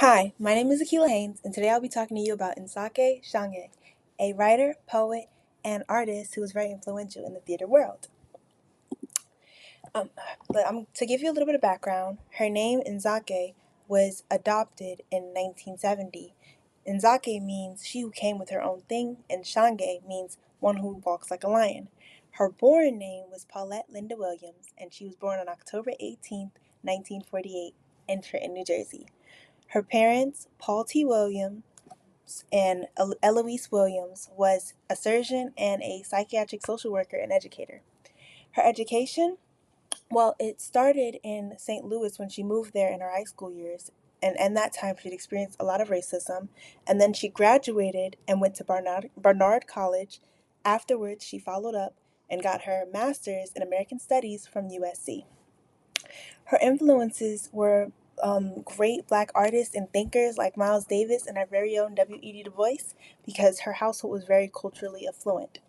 Hi, my name is Haynes, and today I'll be talking to you about Ntozake Shange, a writer, poet, and artist who was very influential in the theater world. Um, to give you a little bit of background, her name Ntozake was adopted in 1970. Ntozake means she who came with her own thing, and Shange means one who walks like a lion. Her born name was Paulette Linda Williams, and she was born on October 18th, 1948, in Trenton, New Jersey. Her parents, Paul T. Williams and Eloise Williams, was a surgeon and a psychiatric social worker and educator. Her education, well, it started in St. Louis when she moved there in her high school years. And that time she'd experienced a lot of racism. And then she graduated and went to Barnard College. Afterwards, she followed up and got her master's in American Studies from USC. Her influences were great black artists and thinkers like Miles Davis and our very own W.E.B. Du Bois, because her household was very culturally affluent.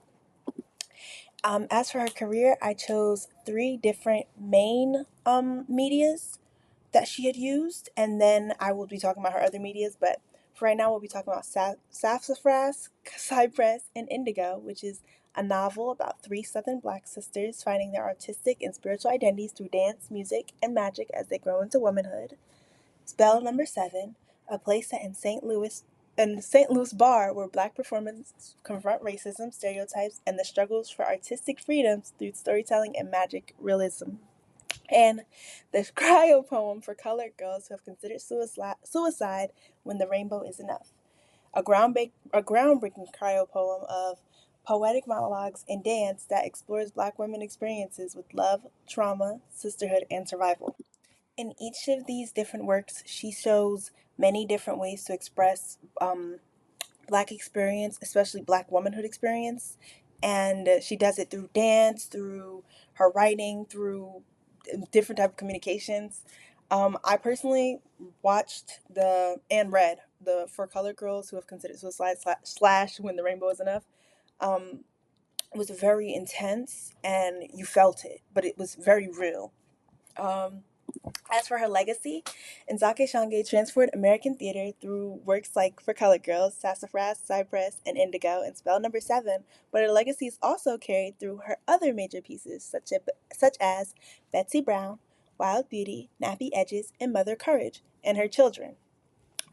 As for her career, I chose three different main medias that she had used, and then I will be talking about her other medias, but for right now we'll be talking about Sassafras, Cypress, and Indigo, which is a novel about three Southern black sisters finding their artistic and spiritual identities through dance, music, and magic as they grow into womanhood. Spell number 7, a play set in St. Louis bar where black performers confront racism, stereotypes, and the struggles for artistic freedoms through storytelling and magic realism. And the cryo poem for colored girls who have considered suicide when the rainbow is enough. A groundbreaking cryo poem of poetic monologues and dance that explores black women experiences with love, trauma, sisterhood, and survival. In each of these different works, she shows many different ways to express black experience, especially black womanhood experience. And she does it through dance, through her writing, through different type of communications. I personally watched and read the For Colored Girls Who Have Considered Suicide slash When the Rainbow Is Enough. Um, it was very intense and you felt it, but it was very real. Um, as for her legacy, Ntozake Shange transformed American theater through works like For Colored Girls, Sassafras, Cypress, and Indigo, and Spell Number 7, but her legacy is also carried through her other major pieces, such as Betsy Brown, Wild Beauty, Nappy Edges, and Mother Courage, and her children.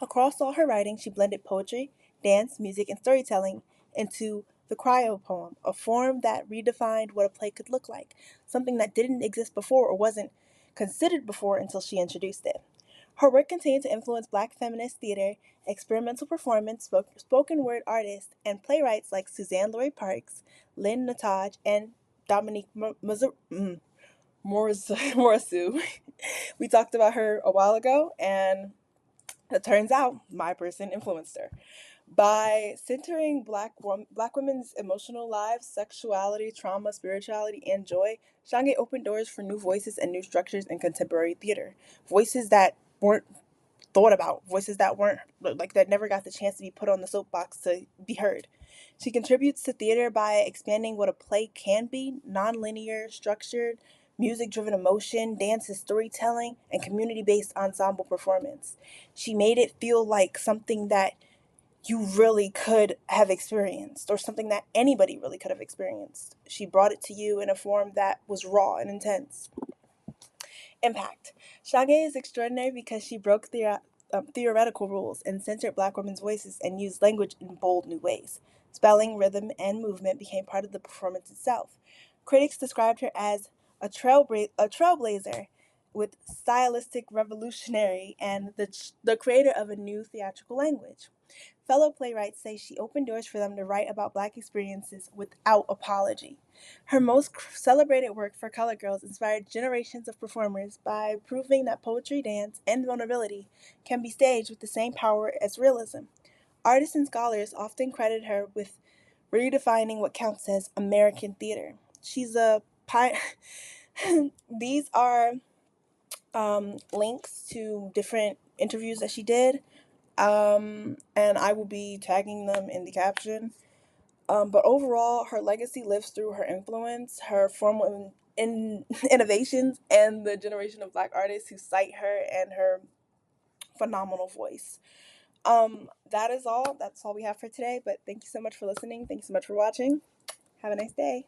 Across all her writing, she blended poetry, dance, music, and storytelling into the cryo poem, a form that redefined what a play could look like, something that didn't exist before or wasn't considered before until she introduced it. Her work continued to influence black feminist theater, experimental performance, spoken word artists, and playwrights like Suzanne Lori Parks, Lynn Ntozake, and Dominique Morrisou. We talked about her a while ago, and it turns out my person influenced her. By centering black women's emotional lives, sexuality, trauma, spirituality, and joy, Shange opened doors for new voices and new structures in contemporary theater. Voices that weren't thought about, voices that weren't that never got the chance to be put on the soapbox to be heard. She contributes to theater by expanding what a play can be: nonlinear, structured, music driven emotion, dance is storytelling, and community based ensemble performance. She made it feel like something that you really could have experienced, or something that anybody really could have experienced. She brought it to you in a form that was raw and intense. Impact. Shange is extraordinary because she broke theoretical rules and centered black women's voices and used language in bold new ways. Spelling, rhythm, and movement became part of the performance itself. Critics described her as a trailblazer with stylistic revolutionary and the creator of a new theatrical language. Fellow playwrights say she opened doors for them to write about black experiences without apology. Her most celebrated work, For Colored Girls, inspired generations of performers by proving that poetry, dance, and vulnerability can be staged with the same power as realism. Artists and scholars often credit her with redefining what counts as American theater. She's a These are links to different interviews that she did, and I will be tagging them in the caption. But overall, her legacy lives through her influence, her formal innovations, and the generation of black artists who cite her and her phenomenal voice. That is all. That's all we have for today. But thank you so much for listening. Thank you so much for watching. Have a nice day.